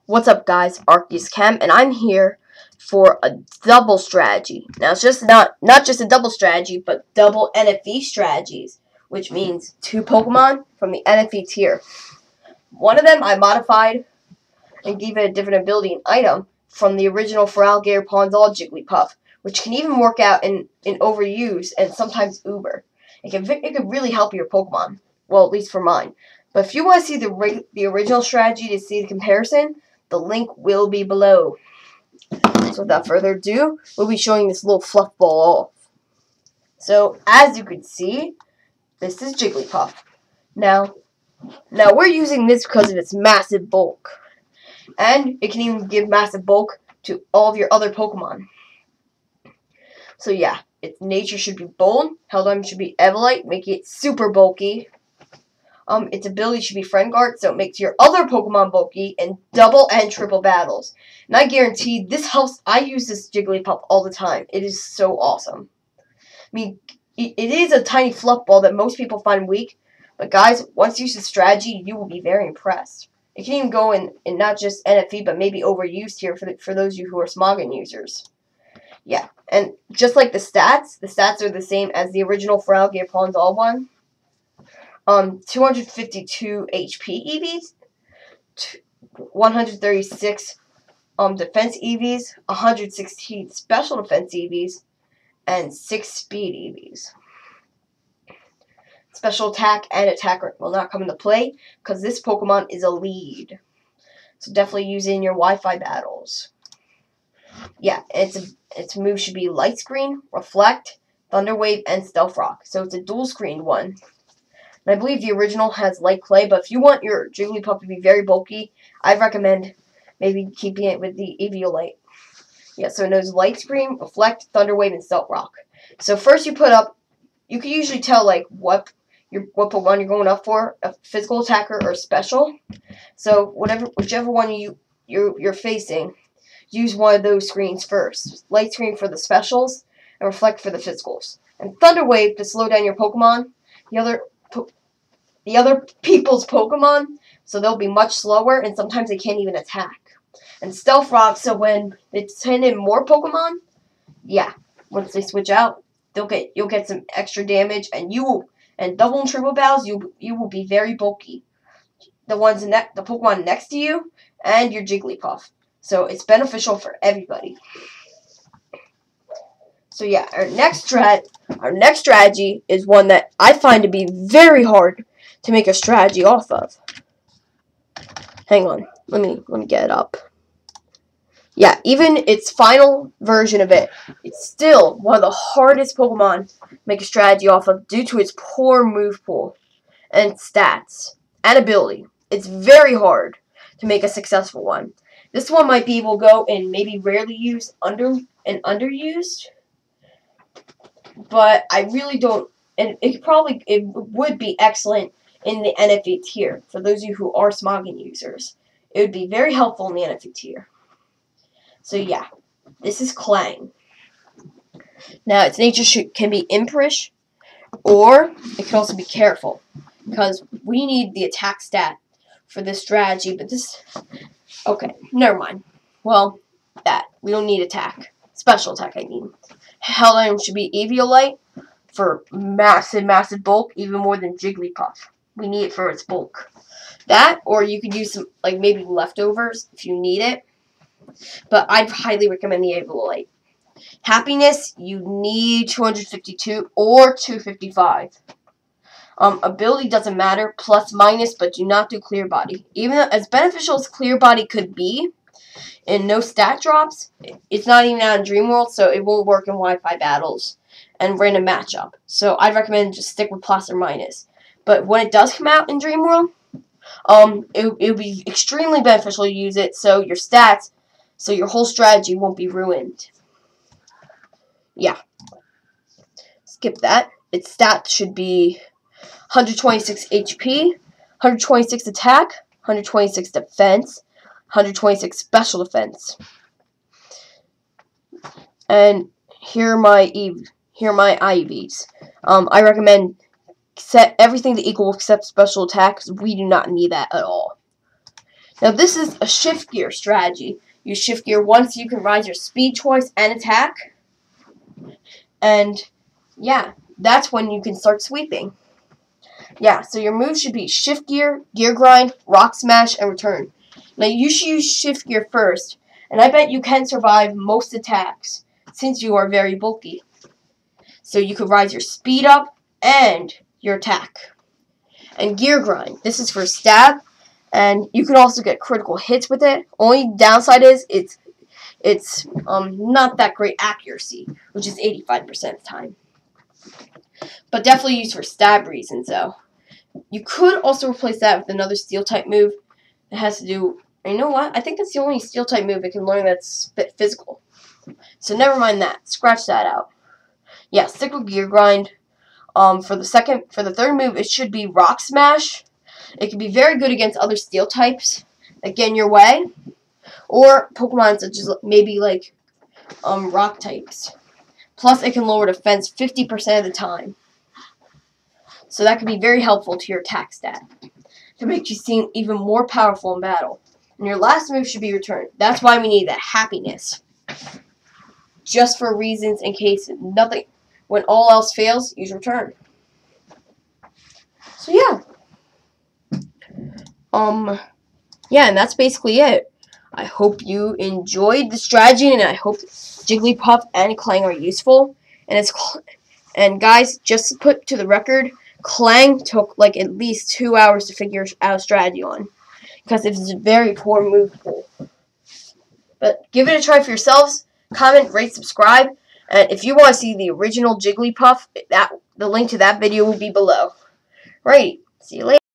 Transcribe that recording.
What's up, guys? Chem, and I'm here for a double strategy. Now, it's just not just a double strategy, but double NFE strategies, which means two Pokemon from the NFE tier. One of them I modified and gave it a different ability and item from the original for Alligator Pond's Jigglypuff, which can even work out in overuse and sometimes Uber. It could really help your Pokemon. Well, at least for mine. But if you want to see the original strategy to see the comparison, the link will be below. So without further ado, we'll be showing this little fluff ball off. So as you can see, this is Jigglypuff. Now we're using this because of its massive bulk. And it can even give massive bulk to all of your other Pokemon. So yeah, its nature should be bold, held item should be Evolite, making it super bulky. Its ability should be Friend Guard, so it makes your other Pokemon bulky in double and triple battles. And I guarantee this helps. I use this Jigglypuff all the time. It is so awesome. I mean, it is a tiny fluff ball that most people find weak. But guys, once you use this strategy, you will be very impressed. It can even go in not just NFE, but maybe overused here for those of you who are smogon users. Yeah, and just like the stats are the same as the original for Alligator Pond's all one. 252 HP EVs, 136 defense EVs, 116 special defense EVs, and 6 speed EVs. Special attack and attack will not come into play because this Pokemon is a lead. So definitely use it in your Wi-Fi battles. Yeah, its move should be Light Screen, Reflect, Thunder Wave, and Stealth Rock. So it's a dual screened one. And I believe the original has Light Clay, but if you want your Jigglypuff to be very bulky, I'd recommend maybe keeping it with the Eviolite. Yeah, so it knows Light Screen, Reflect, Thunder Wave, and Stealth Rock. So first you put up, you can usually tell like what Pokemon you're going up for, a physical attacker or special. So whichever one you're facing, use one of those screens first. Light Screen for the specials, and Reflect for the physicals. And Thunder Wave to slow down your Pokemon. The other people's Pokemon, so they'll be much slower, and sometimes they can't even attack. And Stealth Rock, so when they send in more Pokemon, yeah, once they switch out, you'll get some extra damage, and double and triple battles, you will be very bulky. The Pokemon next to you, and your Jigglypuff. So it's beneficial for everybody. So yeah, our next strategy is one that I find to be very hard to make a strategy off of. Hang on, let me get it up. Yeah, even its final version of it, it's still one of the hardest Pokemon to make a strategy off of due to its poor move pool and stats and ability. It's very hard to make a successful one. This one might be able to go in maybe rarely used underused. But I really don't, and it would be excellent in the NFE tier for those of you who are smogon users. It would be very helpful in the NFE tier. So yeah, this is Klang. Now its nature can be Imperish, or it can also be Careful, because we need the attack stat for this strategy. But okay, never mind. Well, we don't need attack, special attack. I mean. Held item should be Eviolite for massive bulk, even more than Jigglypuff. We need it for its bulk. That, or you could use some, like maybe leftovers if you need it. But I'd highly recommend the Eviolite. Happiness, you need 252 or 255. Ability doesn't matter, plus minus, but do not do Clear Body. Even though, as beneficial as Clear Body could be, and no stat drops, it's not even out in Dream World, so it won't work in Wi-Fi battles and random matchup. So I'd recommend just stick with plus or minus. But when it does come out in Dream World, it would be extremely beneficial to use it, so your whole strategy won't be ruined. Yeah. Skip that. Its stats should be 126 HP, 126 attack, 126 defense, 126 special defense. And here are my IVs. I recommend set everything to equal except special attack, because we do not need that at all. Now this is a shift gear strategy. You shift gear once, you can rise your speed twice and attack. And yeah, that's when you can start sweeping. Yeah, so your moves should be shift gear, gear grind, rock smash, and return. Now you should use shift gear first, and I bet you can survive most attacks since you are very bulky. So you could rise your speed up and your attack. And gear grind, this is for stab, and you can also get critical hits with it. Only downside is it's not that great accuracy, which is 85% of the time. But definitely used for stab reasons, though. You could also replace that with another steel-type move that has to do... You know what? I think that's the only steel-type move it can learn that's physical. So never mind that. Scratch that out. Yeah, stick with gear grind. For the third move, it should be rock smash. It can be very good against other steel types that get in your way, or Pokemon such as maybe like rock types. Plus, it can lower defense 50% of the time. So that can be very helpful to your attack stat to make you seem even more powerful in battle. And your last move should be return. That's why we need that happiness. Just for reasons in case nothing, when all else fails, use return. So yeah. Yeah, and that's basically it. I hope you enjoyed the strategy, and I hope Jigglypuff and Klang are useful. And guys, just to put to the record, Klang took like at least 2 hours to figure out a strategy on, because it's a very poor move pool. But give it a try for yourselves. Comment, rate, subscribe, and if you want to see the original Jigglypuff, the link to that video will be below. Right. See you later.